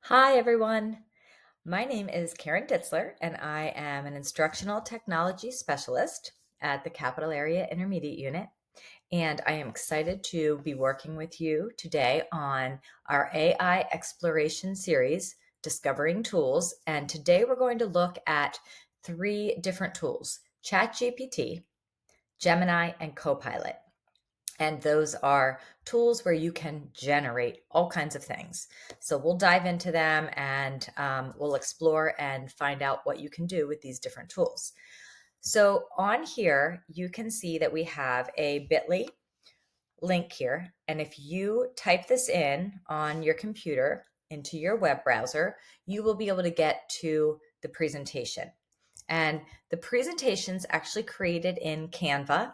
Hi, everyone. My name is Karen Ditzler, and I am an instructional technology specialist at the Capital Area Intermediate Unit. And I am excited to be working with you today on our AI exploration series, Discovering Tools. And today we're going to look at three different tools: ChatGPT, Gemini, and Copilot. And those are tools where you can generate all kinds of things. So we'll dive into them and we'll explore and find out what you can do with these different tools. So on here, you can see that we have a bit.ly link here. And if you type this in on your computer into your web browser, you will be able to get to the presentation. And the presentation's actually created in Canva,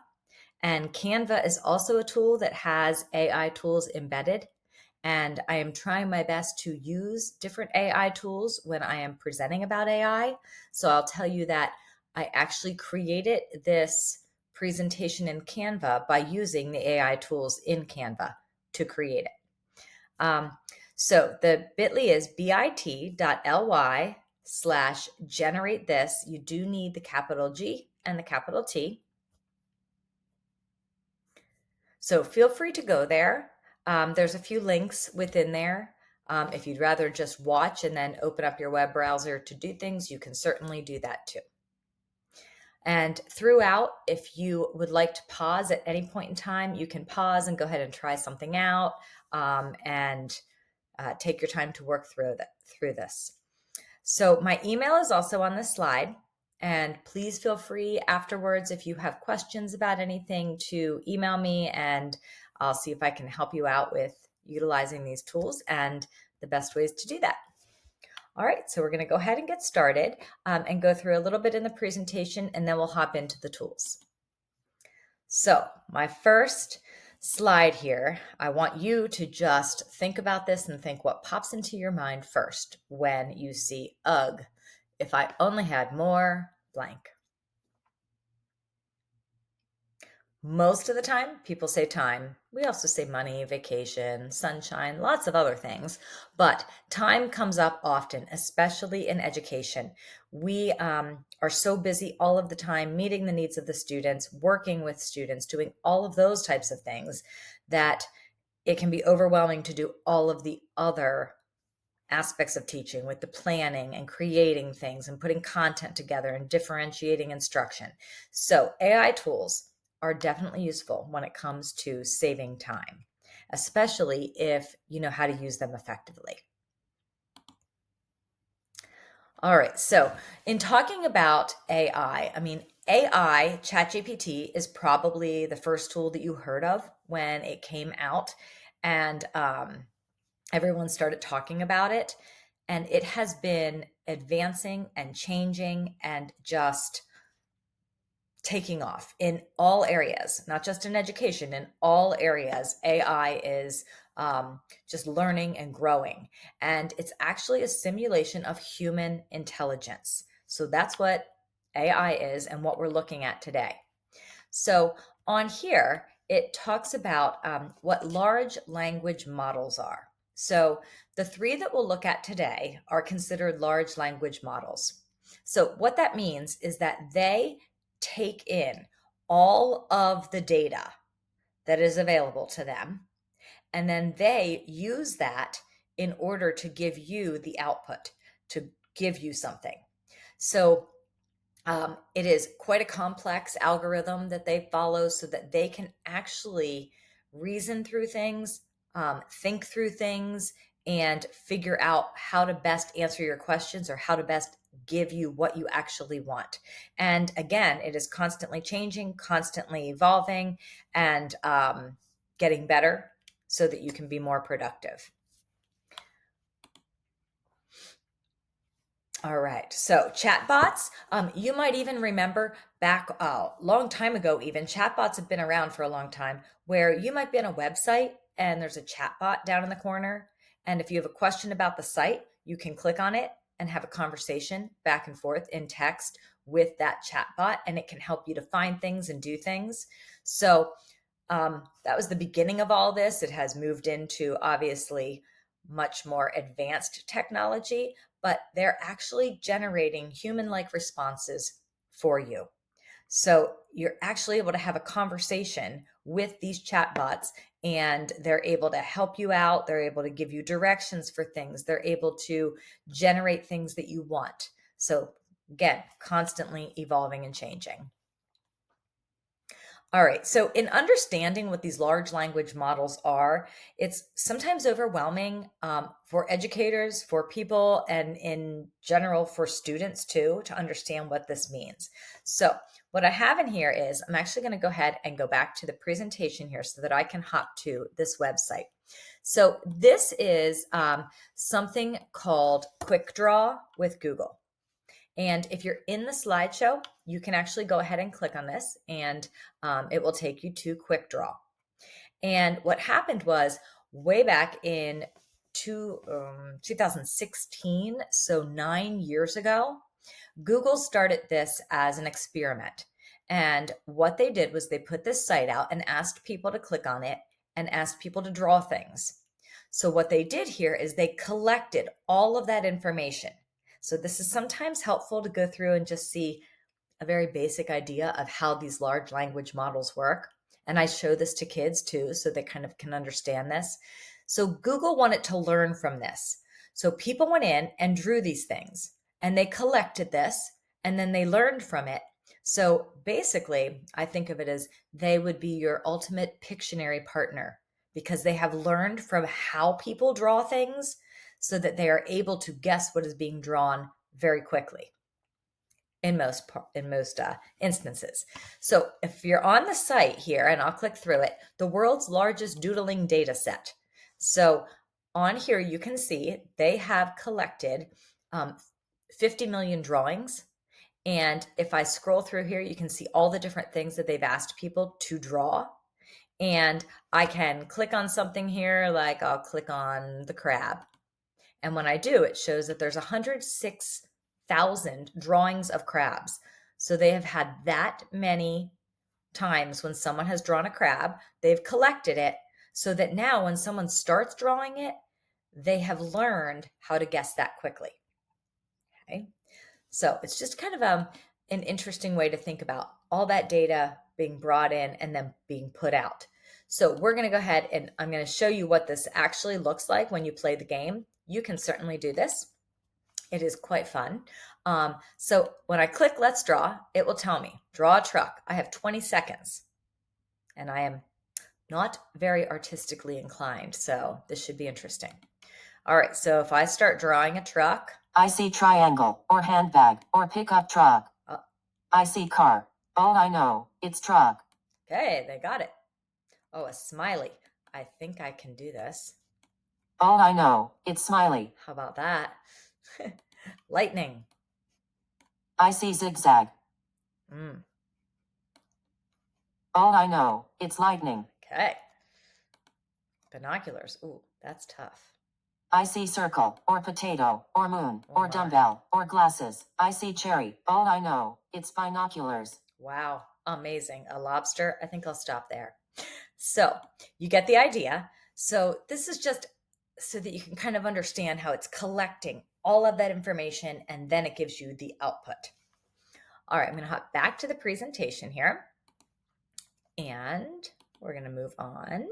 and Canva is also a tool that has AI tools embedded. And I am trying my best to use different AI tools when I am presenting about AI. So I'll tell you that I actually created this presentation in Canva by using the AI tools in Canva to create it. So the bit.ly is bit.ly/generate this. You do need the capital G and the capital T. So feel free to go there. There's a few links within there. If you'd rather just watch and then open up your web browser to do things, you can certainly do that too. And throughout, if you would like to pause at any point in time, you can pause and go ahead and try something out and take your time to work through this. So my email is also on this slide. And please feel free afterwards, if you have questions about anything, to email me and I'll see if I can help you out with utilizing these tools and the best ways to do that. All right, so we're going to go ahead and get started and go through a little bit in the presentation, and then we'll hop into the tools. So my first slide here, I want you to just think about this and think what pops into your mind first when you see, ugh, if I only had more blank. Most of the time, people say time. We also say money, vacation, sunshine, lots of other things. But time comes up often, especially in education. We are so busy all of the time meeting the needs of the students, working with students, doing all of those types of things, that it can be overwhelming to do all of the other aspects of teaching with the planning and creating things and putting content together and differentiating instruction. So AI tools are definitely useful when it comes to saving time, especially if you know how to use them effectively. All right, so in talking about AI, AI, ChatGPT is probably the first tool that you heard of when it came out, and everyone started talking about it. And it has been advancing and changing and just taking off in all areas, not just in education, in all areas. AI is just learning and growing. And it's actually a simulation of human intelligence. So that's what AI is and what we're looking at today. So on here, it talks about what large language models are. So the three that we'll look at today are considered large language models. So what that means is that they take in all of the data that is available to them, and then they use that in order to give you the output, to give you something. So it is quite a complex algorithm that they follow so that they can actually reason through things, think through things, and figure out how to best answer your questions or how to best give you what you actually want. And again, it is constantly changing, constantly evolving, and getting better so that you can be more productive. All right. So chatbots, you might even remember back a long time ago, even chatbots have been around for a long time, where you might be on a website and there's a chatbot down in the corner. And if you have a question about the site, you can click on it and have a conversation back and forth in text with that chatbot, and it can help you to find things and do things. So that was the beginning of all this. It has moved into, obviously, much more advanced technology, but they're actually generating human-like responses for you. So you're actually able to have a conversation with these chatbots, and they're able to help you out. They're able to give you directions for things. They're able to generate things that you want. So again, constantly evolving and changing. All right. So, in understanding what these large language models are, it's sometimes overwhelming for educators, for people, and in general for students too, to understand what this means. So, what I have in here is I'm actually going to go ahead and go back to the presentation here so that I can hop to this website. So, this is something called Quick Draw with Google. And if you're in the slideshow, you can actually go ahead and click on this, and it will take you to Quick Draw. And what happened was way back in 2016, so 9 years ago, Google started this as an experiment. And what they did was they put this site out and asked people to click on it and asked people to draw things. So what they did here is they collected all of that information. So this is sometimes helpful to go through and just see a very basic idea of how these large language models work. And I show this to kids too, so they kind of can understand this. So Google wanted to learn from this. So people went in and drew these things, and they collected this, and then they learned from it. So basically, I think of it as they would be your ultimate Pictionary partner, because they have learned from how people draw things so that they are able to guess what is being drawn very quickly in most instances. So if you're on the site here, and I'll click through it, the world's largest doodling data set. So on here, you can see they have collected 50 million drawings. And if I scroll through here, you can see all the different things that they've asked people to draw. And I can click on something here, like I'll click on the crab. And when I do, it shows that there's 106,000 drawings of crabs. So they have had that many times when someone has drawn a crab, they've collected it so that now when someone starts drawing it, they have learned how to guess that quickly. Okay. So it's just kind of an interesting way to think about all that data being brought in and then being put out. So we're going to go ahead and I'm going to show you what this actually looks like when you play the game. You can certainly do this. It is quite fun. So when I click Let's Draw, it will tell me, draw a truck. I have 20 seconds. And I am not very artistically inclined, so this should be interesting. All right, so if I start drawing a truck. I see triangle, or handbag, or pickup truck. I see car. All I know, it's truck. Okay, they got it. Oh, a smiley. I think I can do this. All I know, it's smiley. How about that? Lightning. I see zigzag. All I know, it's lightning. Okay. Binoculars. Ooh, that's tough. I see circle, or potato, or moon, or dumbbell, or glasses. I see cherry. All I know, it's binoculars. Wow, amazing. A lobster. I think I'll stop there. So you get the idea. So this is just so that you can kind of understand how it's collecting all of that information, and then it gives you the output. All right, I'm going to hop back to the presentation here, and we're going to move on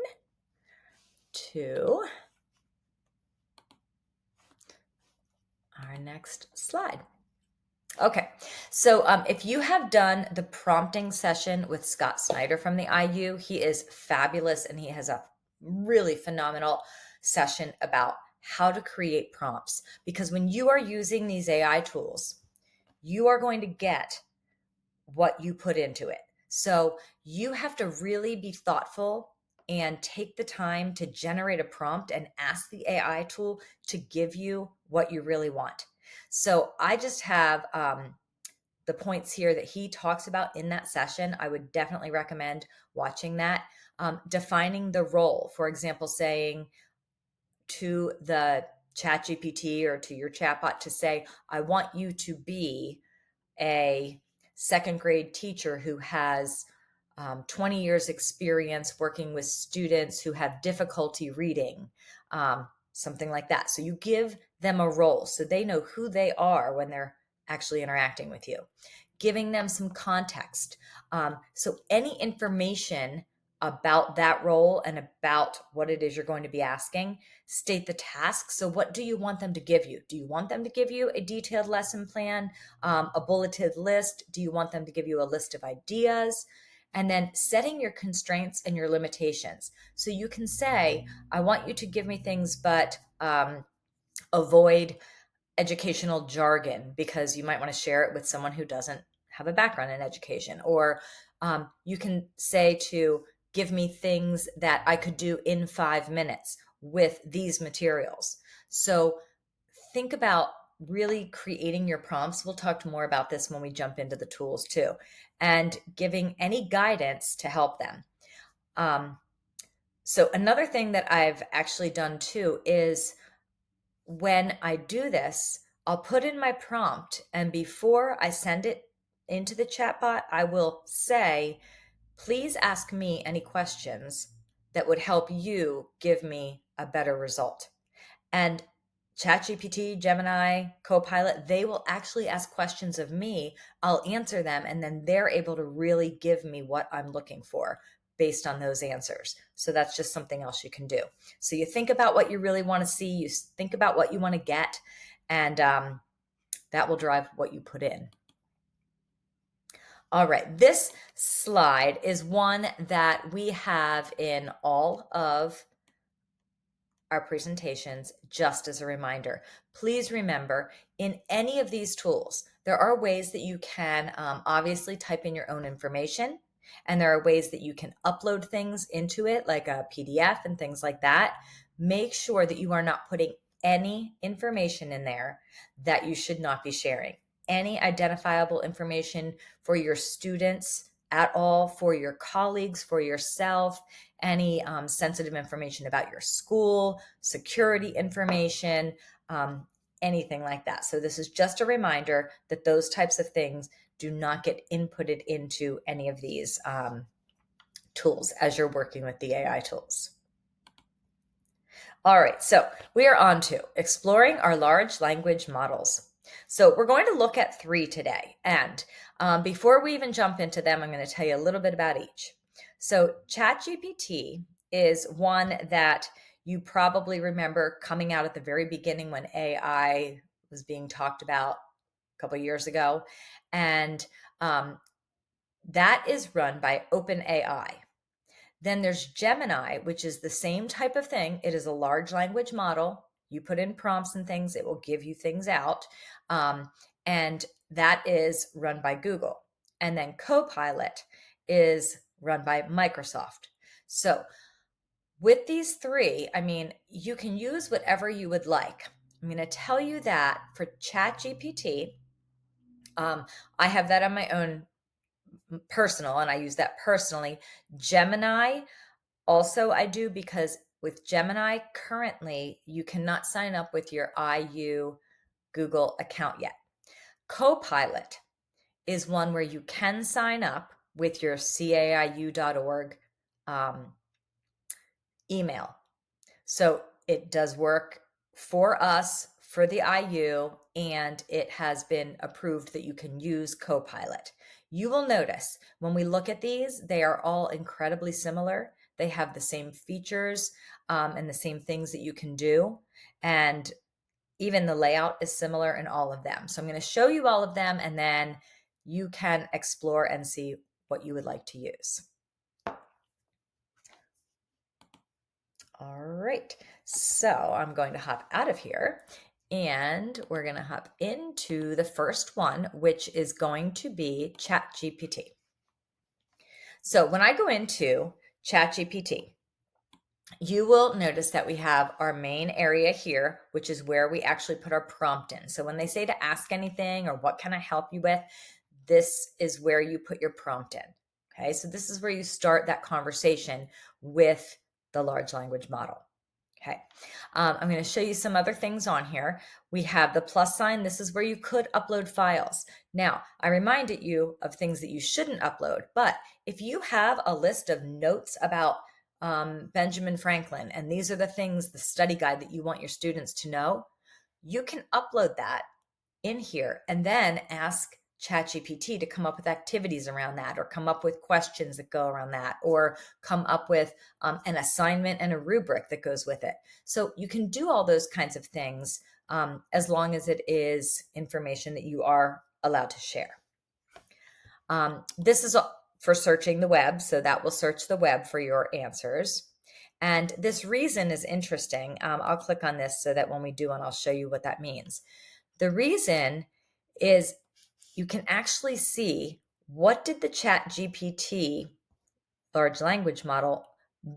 to our next slide. Okay, so if you have done the prompting session with Scott Snyder from the IU, he is fabulous, and he has a really phenomenal session about how to create prompts. Because when you are using these AI tools, you are going to get what you put into it. So you have to really be thoughtful and take the time to generate a prompt and ask the AI tool to give you what you really want. So I just have the points here that he talks about in that session. I would definitely recommend watching that. Defining the role, for example, saying to the ChatGPT or to your chatbot to say, I want you to be a second grade teacher who has 20 years experience working with students who have difficulty reading. something like that. So you give them a role so they know who they are when they're actually interacting with you, giving them some context. So any information about that role and about what it is you're going to be asking, state the task. So what do you want them to give you? Do you want them to give you a detailed lesson plan, a bulleted list? Do you want them to give you a list of ideas? And then setting your constraints and your limitations. So you can say, I want you to give me things, but avoid educational jargon because you might want to share it with someone who doesn't have a background in education. Or you can say to give me things that I could do in 5 minutes with these materials. So think about really creating your prompts. We'll talk more about this when we jump into the tools too, and giving any guidance to help them. So another thing that I've actually done too is when I do this, I'll put in my prompt, and before I send it into the chatbot, I will say, please ask me any questions that would help you give me a better result. And ChatGPT, Gemini, Copilot, they will actually ask questions of me. I'll answer them, and then they're able to really give me what I'm looking for based on those answers. So that's just something else you can do. So you think about what you really want to see, you think about what you want to get, and that will drive what you put in. All right, this slide is one that we have in all of our presentations. Just as a reminder, please remember, in any of these tools, there are ways that you can obviously type in your own information, and there are ways that you can upload things into it, like a PDF and things like that. Make sure that you are not putting any information in there that you should not be sharing. Any identifiable information for your students at all, for your colleagues, for yourself, any sensitive information about your school, security information, anything like that. So this is just a reminder that those types of things do not get inputted into any of these tools as you're working with the AI tools. All right, so we are on to exploring our large language models. So we're going to look at 3 today. And before we even jump into them, I'm going to tell you a little bit about each. So ChatGPT is one that you probably remember coming out at the very beginning when AI was being talked about a couple of years ago. And that is run by OpenAI. Then there's Gemini, which is the same type of thing. It is a large language model. You put in prompts and things, it will give you things out. And that is run by Google. And then Copilot is run by Microsoft. So with these 3, I mean, you can use whatever you would like. I'm going to tell you that for ChatGPT, I have that on my own personal, and I use that personally. Gemini also I do, because with Gemini currently you cannot sign up with your IU Google account yet. Copilot is one where you can sign up with your caiu.org email. So it does work for us for the IU, and it has been approved that you can use Copilot. You will notice when we look at these, they are all incredibly similar. They have the same features and the same things that you can do. And even the layout is similar in all of them. So I'm going to show you all of them, and then you can explore and see what you would like to use. All right, so I'm going to hop out of here, and we're going to hop into the first one, which is going to be ChatGPT. So when I go into ChatGPT, you will notice that we have our main area here, which is where we actually put our prompt in. So when they say to ask anything or what can I help you with, this is where you put your prompt in. Okay, so this is where you start that conversation with the large language model. Okay, I'm going to show you some other things on here. We have the plus sign. This is where you could upload files. Now, I reminded you of things that you shouldn't upload, but if you have a list of notes about Benjamin Franklin, and these are the things, the study guide that you want your students to know, you can upload that in here and then ask ChatGPT to come up with activities around that, or come up with questions that go around that, or come up with an assignment and a rubric that goes with it. So you can do all those kinds of things as long as it is information that you are allowed to share. This is for searching the web, so that will search the web for your answers. And this reason is interesting. I'll click on this so that when we do one, I'll show you what that means. The reason is you can actually see what did the ChatGPT large language model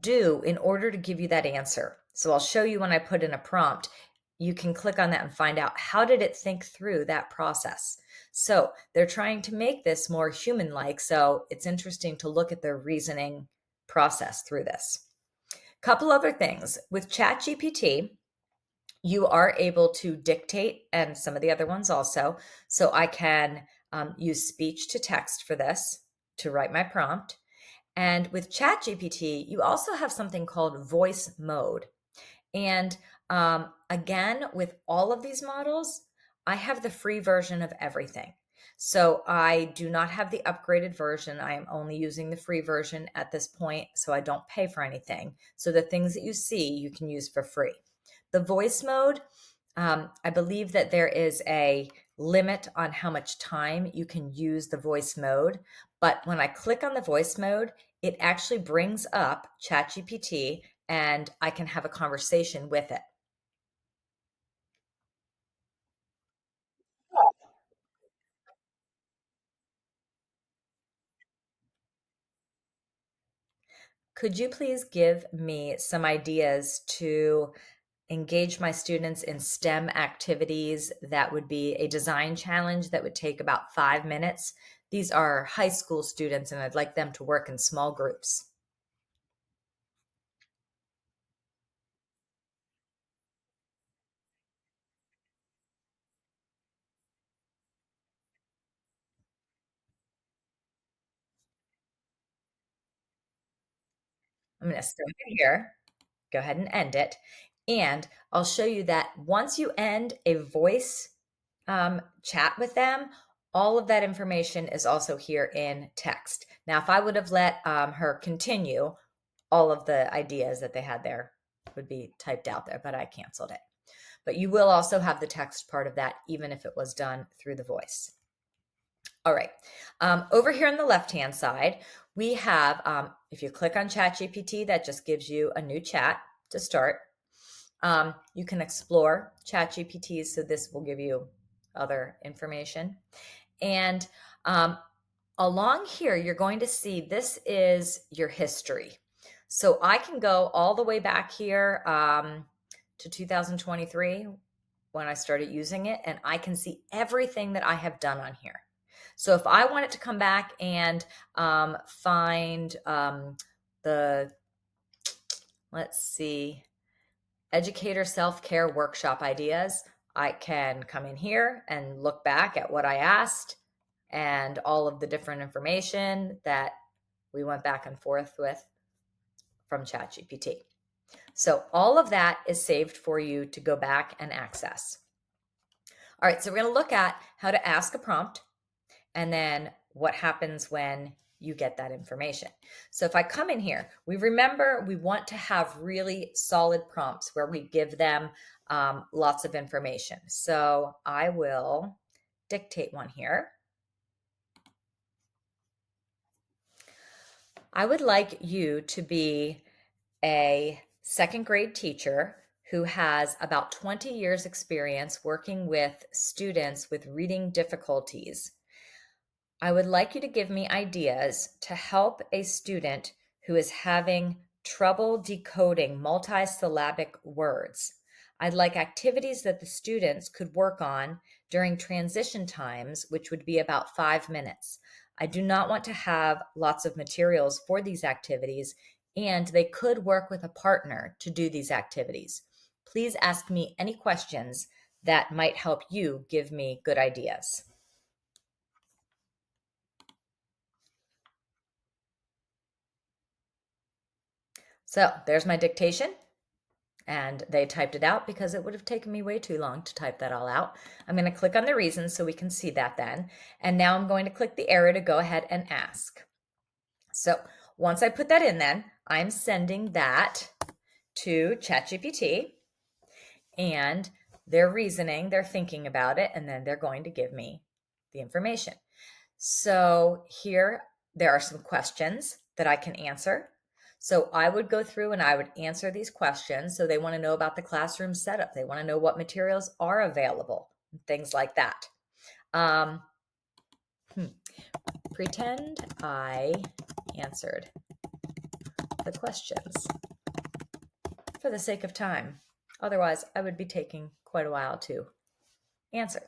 do in order to give you that answer. So I'll show you when I put in a prompt, you can click on that and find out how did it think through that process. So they're trying to make this more human-like. So it's interesting to look at their reasoning process through this. Couple other things with ChatGPT, you are able to dictate, and some of the other ones also. So I can use speech to text for this to write my prompt. And with ChatGPT, you also have something called voice mode. And again, with all of these models, I have the free version of everything. So I do not have the upgraded version. I am only using the free version at this point, so I don't pay for anything. So the things that you see, you can use for free. The voice mode, I believe that there is a limit on how much time you can use the voice mode. But when I click on the voice mode, it actually brings up ChatGPT and I can have a conversation with it. Could you please give me some ideas to engage my students in STEM activities? That would be a design challenge that would take about 5 minutes. These are high school students, and I'd like them to work in small groups. I'm going to stop it here, go ahead and end it. And I'll show you that once you end a voice chat with them, all of that information is also here in text. Now, if I would have let her continue, all of the ideas that they had there would be typed out there, but I canceled it. But you will also have the text part of that, even if it was done through the voice. All right. Over here on the left-hand side, we have, if you click on ChatGPT, that just gives you a new chat to start. You can explore ChatGPT, so this will give you other information. And along here, you're going to see this is your history. So I can go all the way back here to 2023 when I started using it, and I can see everything that I have done on here. So if I wanted to come back and find the, let's see, educator self-care workshop ideas, I can come in here and look back at what I asked and all of the different information that we went back and forth with from ChatGPT. So all of that is saved for you to go back and access. All right, so we're going to look at how to ask a prompt and then what happens when you get that information. So if I come in here, we want to have really solid prompts where we give them lots of information. So I will dictate one here. I would like you to be a second grade teacher who has about 20 years experience working with students with reading difficulties. I would like you to give me ideas to help a student who is having trouble decoding multisyllabic words. I'd like activities that the students could work on during transition times, which would be about 5 minutes. I do not want to have lots of materials for these activities, and they could work with a partner to do these activities. Please ask me any questions that might help you give me good ideas. So there's my dictation. And they typed it out because it would have taken me way too long to type that all out. I'm going to click on the reasons so we can see that then. And now I'm going to click the arrow to go ahead and ask. So once I put that in, then I'm sending that to ChatGPT, and they're reasoning, they're thinking about it, and then they're going to give me the information. So here there are some questions that I can answer. So I would go through and I would answer these questions. So they want to know about the classroom setup. They want to know what materials are available, things like that. Pretend I answered the questions for the sake of time. Otherwise, I would be taking quite a while to answer.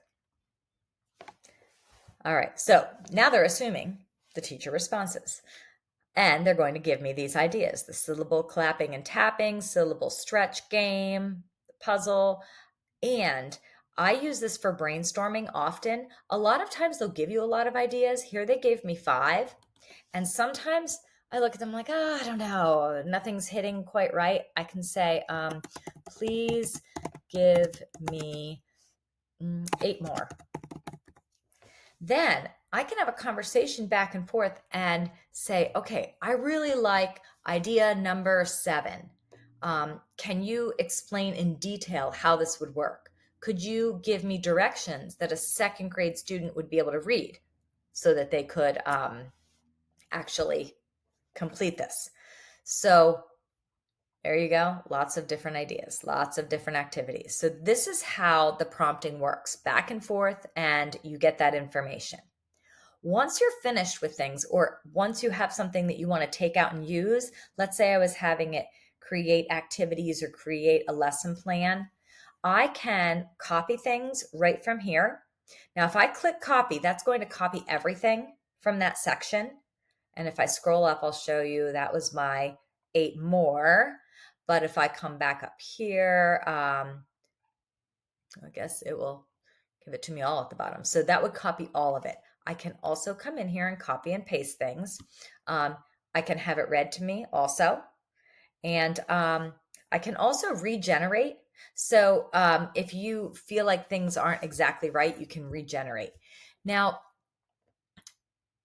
All right, so now they're assuming the teacher responses. And they're going to give me these ideas: the syllable clapping and tapping, syllable stretch game, the puzzle. And I use this for brainstorming often. A lot of times they'll give you a lot of ideas. Here they gave me 5. And sometimes I look at them like, oh, I don't know, nothing's hitting quite right. I can say, please give me 8 more. Then I can have a conversation back and forth and say, okay, I really like idea number 7. Can you explain in detail how this would work? Could you give me directions that a 2nd grade student would be able to read so that they could actually complete this? So there you go. Lots of different ideas, lots of different activities. So this is how the prompting works, back and forth, and you get that information. Once you're finished with things, or once you have something that you want to take out and use, let's say I was having it create activities or create a lesson plan, I can copy things right from here. Now, if I click copy, that's going to copy everything from that section. And if I scroll up, I'll show you that was my 8 more. But if I come back up here, I guess it will give it to me all at the bottom. So that would copy all of it. I can also come in here and copy and paste things. I can have it read to me also. And I can also regenerate. So if you feel like things aren't exactly right, you can regenerate. Now,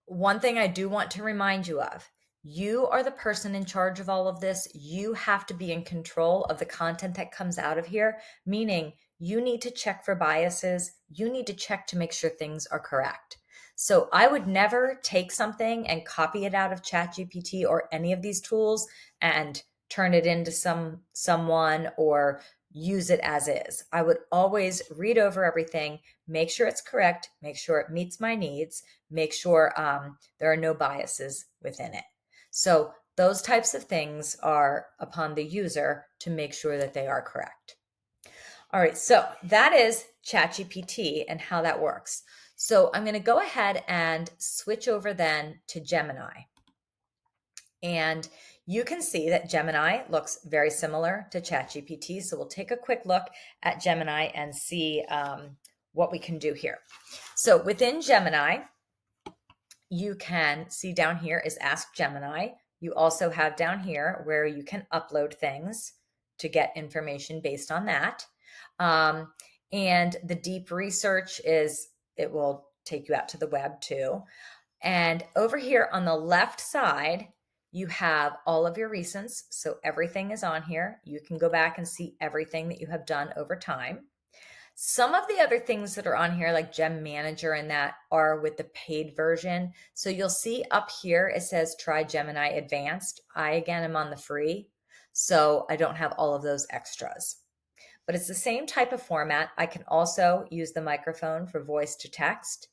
one thing I do want to remind you of: you are the person in charge of all of this. You have to be in control of the content that comes out of here, meaning you need to check for biases. You need to check to make sure things are correct. So I would never take something and copy it out of ChatGPT or any of these tools and turn it into someone or use it as is. I would always read over everything, make sure it's correct, make sure it meets my needs, make sure there are no biases within it. So those types of things are upon the user to make sure that they are correct. All right, so that is ChatGPT and how that works. So I'm going to go ahead and switch over then to Gemini. And you can see that Gemini looks very similar to ChatGPT. So we'll take a quick look at Gemini and see what we can do here. So within Gemini, you can see down here is Ask Gemini. You also have down here where you can upload things to get information based on that. And the deep research is, it will take you out to the web too. And over here on the left side, you have all of your recents. So everything is on here. You can go back and see everything that you have done over time. Some of the other things that are on here, like Gem Manager and that, are with the paid version. So you'll see up here, it says try Gemini Advanced. I, again, am on the free, so I don't have all of those extras. But it's the same type of format. I can also use the microphone for voice to text,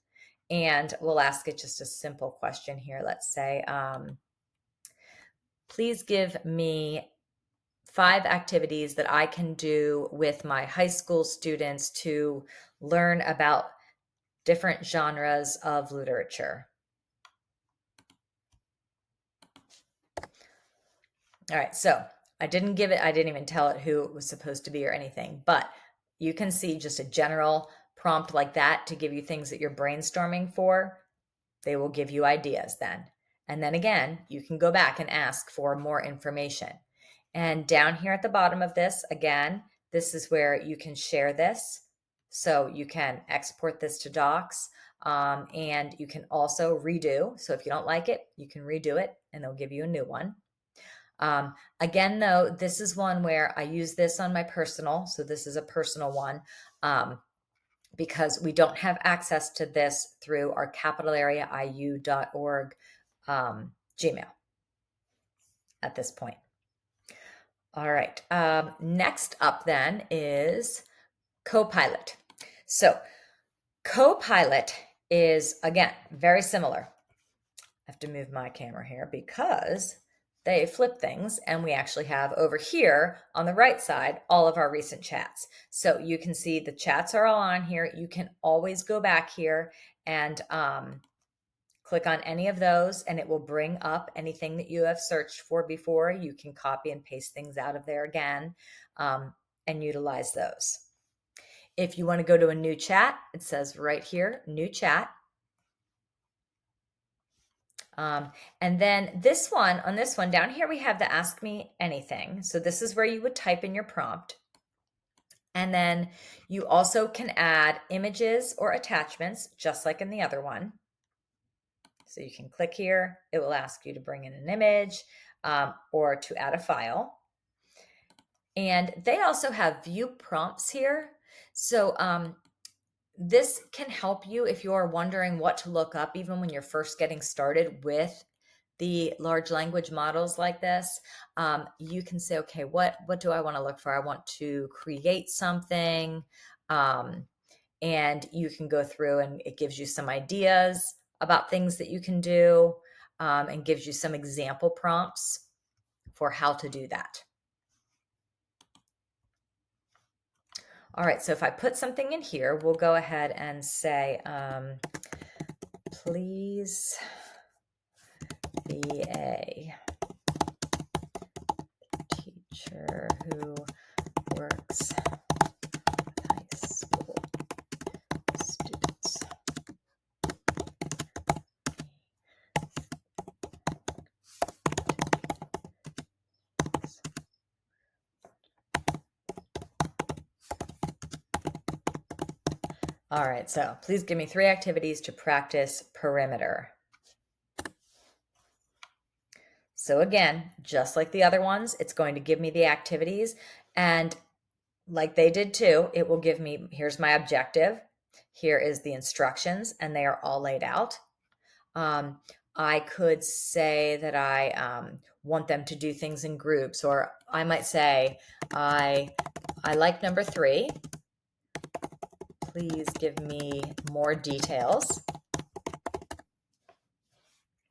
and we'll ask it just a simple question here. Let's say, please give me 5 activities that I can do with my high school students to learn about different genres of literature. All right, so I didn't even tell it who it was supposed to be or anything, but you can see just a general prompt like that to give you things that you're brainstorming for. They will give you ideas then. And then again, you can go back and ask for more information. And down here at the bottom of this, again, this is where you can share this. So you can export this to docs, and you can also redo. So if you don't like it, you can redo it and they'll give you a new one. Again, though, this is one where I use this on my personal. So this is a personal one, because we don't have access to this through our capitalareaiu.org Gmail at this point. All right. Next up then is Copilot. So Copilot is, again, very similar. I have to move my camera here because they flip things, and we actually have over here on the right side all of our recent chats. So you can see the chats are all on here. You can always go back here and click on any of those, and it will bring up anything that you have searched for before. You can copy and paste things out of there again, and utilize those. If you want to go to a new chat, it says right here, new chat. And then this one, on this one down here, we have the Ask Me Anything. So this is where you would type in your prompt. And then you also can add images or attachments, just like in the other one. So you can click here. It will ask you to bring in an image or to add a file. And they also have view prompts here. So this can help you if you're wondering what to look up, even when you're first getting started with the large language models like this. You can say, okay, what do I want to look for? I want to create something. And you can go through and it gives you some ideas about things that you can do, and gives you some example prompts for how to do that. All right, so if I put something in here, we'll go ahead and say, please be a teacher who works with high school students. All right, so please give me 3 activities to practice perimeter. So again, just like the other ones, it's going to give me the activities, and like they did too, it will give me, here's my objective, here is the instructions, and they are all laid out. I could say that I want them to do things in groups, or I might say, I like number 3. Please give me more details.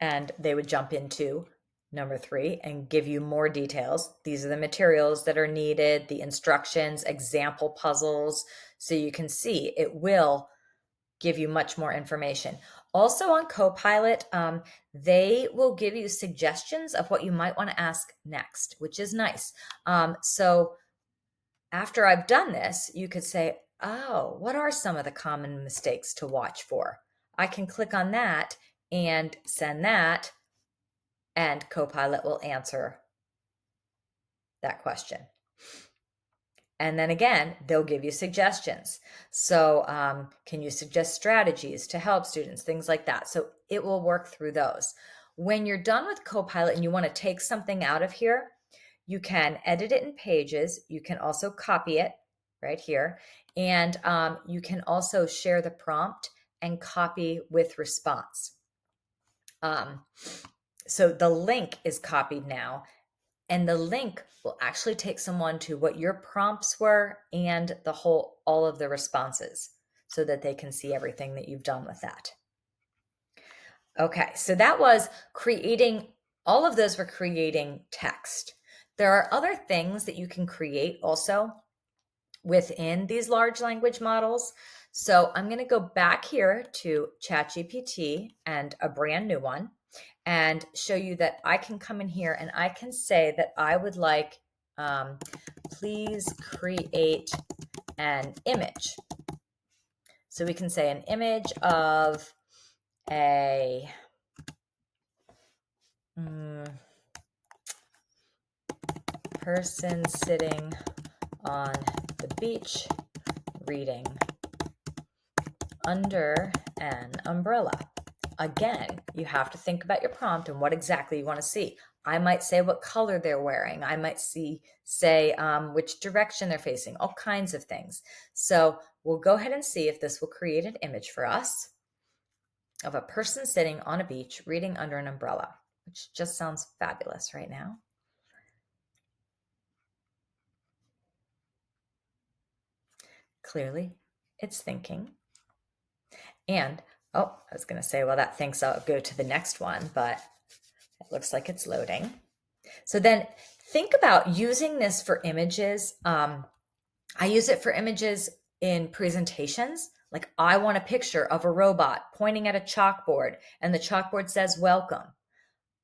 And they would jump into number 3 and give you more details. These are the materials that are needed, the instructions, example puzzles. So you can see it will give you much more information. Also on Copilot, they will give you suggestions of what you might want to ask next, which is nice. So after I've done this, you could say, oh, what are some of the common mistakes to watch for? I can click on that and send that, and Copilot will answer that question. And then again, they'll give you suggestions. So can you suggest strategies to help students, things like that. So it will work through those. When you're done with Copilot and you want to take something out of here, you can edit it in Pages. You can also copy it right here. And you can also share the prompt and copy with response. So the link is copied now, and the link will actually take someone to what your prompts were and all of the responses, so that they can see everything that you've done with that. Okay, so that was creating, all of those were creating text. There are other things that you can create also within these large language models. So I'm going to go back here to ChatGPT and a brand new one, and show you that I can come in here and I can say that I would like, please create an image. So we can say an image of a person sitting on the beach reading under an umbrella. Again, you have to think about your prompt and what exactly you want to see. I might say what color they're wearing. I might say which direction they're facing, all kinds of things. So we'll go ahead and see if this will create an image for us of a person sitting on a beach reading under an umbrella, which just sounds fabulous right now. Clearly, it's thinking. And, oh, I was going to say, well, that thinks I'll go to the next one, but it looks like it's loading. So then think about using this for images. I use it for images in presentations. Like I want a picture of a robot pointing at a chalkboard and the chalkboard says welcome.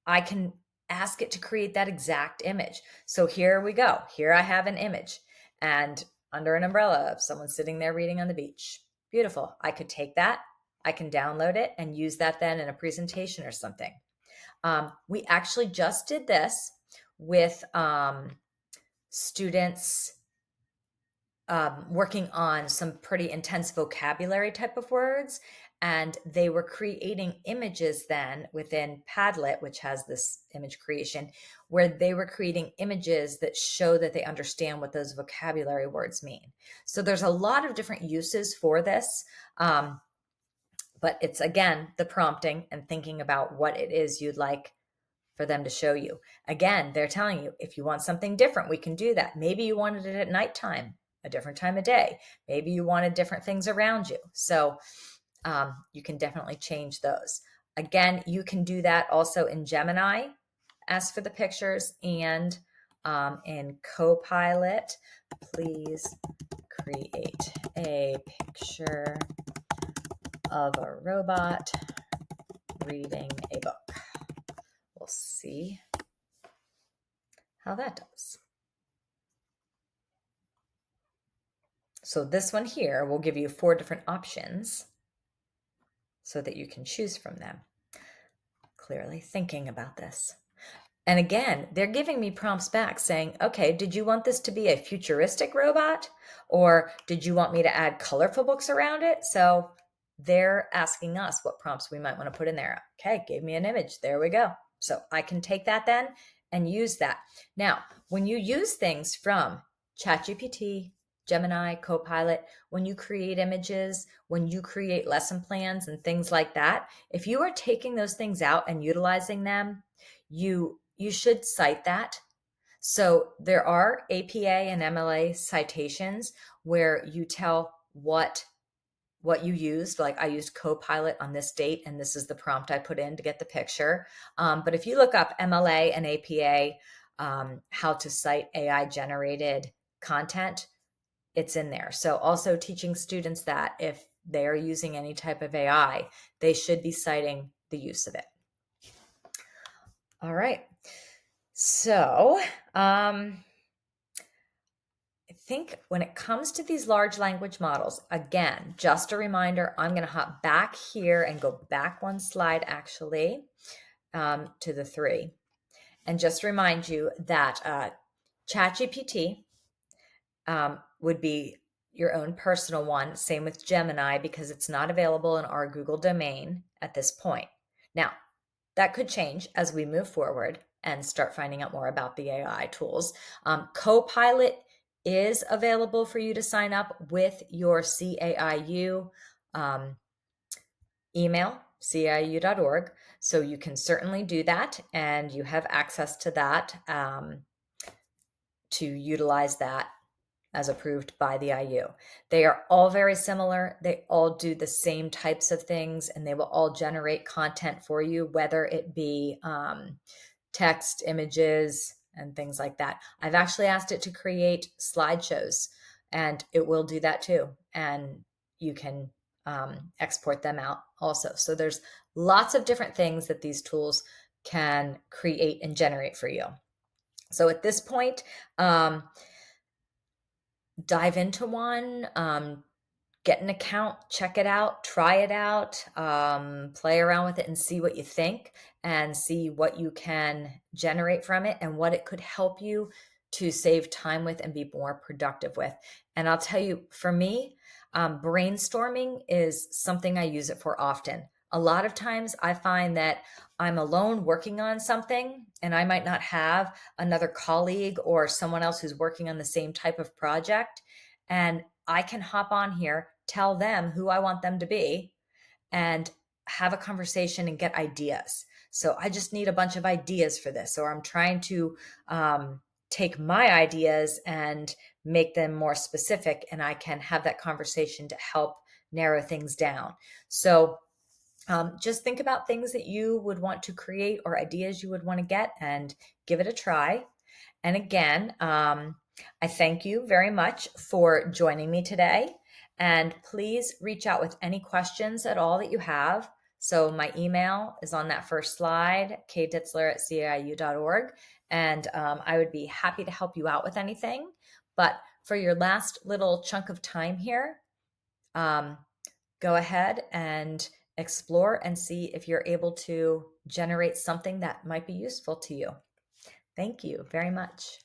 I can ask it to create that exact image. So here we go. Here I have an image and under an umbrella of someone sitting there reading on the beach. Beautiful. I could take that. I can download it and use that then in a presentation or something. We actually just did this with students working on some pretty intense vocabulary type of words. And they were creating images then within Padlet, which has this image creation, where they were creating images that show that they understand what those vocabulary words mean. So there's a lot of different uses for this. But it's, again, the prompting and thinking about what it is you'd like for them to show you. Again, they're telling you, if you want something different, we can do that. Maybe you wanted it at nighttime, a different time of day. Maybe you wanted different things around you. So you can definitely change those. Again, you can do that also in Gemini, ask for the pictures, and in Copilot, please create a picture of a robot reading a book. We'll see how that does. So this one here will give you 4 different options so that you can choose from them. Clearly thinking about this. And again, they're giving me prompts back saying, okay, did you want this to be a futuristic robot? Or did you want me to add colorful books around it? So they're asking us what prompts we might want to put in there. Okay, gave me an image. There we go. So I can take that then and use that. Now, when you use things from ChatGPT, Gemini, Copilot, when you create images, when you create lesson plans and things like that, if you are taking those things out and utilizing them, you should cite that. So there are APA and MLA citations where you tell what you used. Like I used Copilot on this date, and this is the prompt I put in to get the picture. But if you look up MLA and APA, how to cite AI generated content, it's in there. So also teaching students that if they are using any type of AI, they should be citing the use of it. All right. So I think when it comes to these large language models, again, just a reminder, I'm going to hop back here and go back one slide actually to the 3. And just remind you that ChatGPT would be your own personal one. Same with Gemini, because it's not available in our Google domain at this point. Now, that could change as we move forward and start finding out more about the AI tools. Copilot is available for you to sign up with your CAIU email, caiu.org. So you can certainly do that, and you have access to that to utilize that as approved by the IU. They are all very similar. They all do the same types of things, and they will all generate content for you, whether it be text, images, and things like that. I've actually asked it to create slideshows, and it will do that too. And you can export them out also. So there's lots of different things that these tools can create and generate for you. So at this point, dive into one, get an account, check it out, try it out, play around with it and see what you think and see what you can generate from it and what it could help you to save time with and be more productive with. And I'll tell you, for me, brainstorming is something I use it for often. A lot of times I find that I'm alone working on something and I might not have another colleague or someone else who's working on the same type of project. And I can hop on here, tell them who I want them to be, and have a conversation and get ideas. So I just need a bunch of ideas for this, or I'm trying to take my ideas and make them more specific, and I can have that conversation to help narrow things down. So just think about things that you would want to create or ideas you would want to get and give it a try. And again, I thank you very much for joining me today. And please reach out with any questions at all that you have. So my email is on that first slide, kditzler@ciu.org. And I would be happy to help you out with anything. But for your last little chunk of time here, go ahead and explore and see if you're able to generate something that might be useful to you. Thank you very much.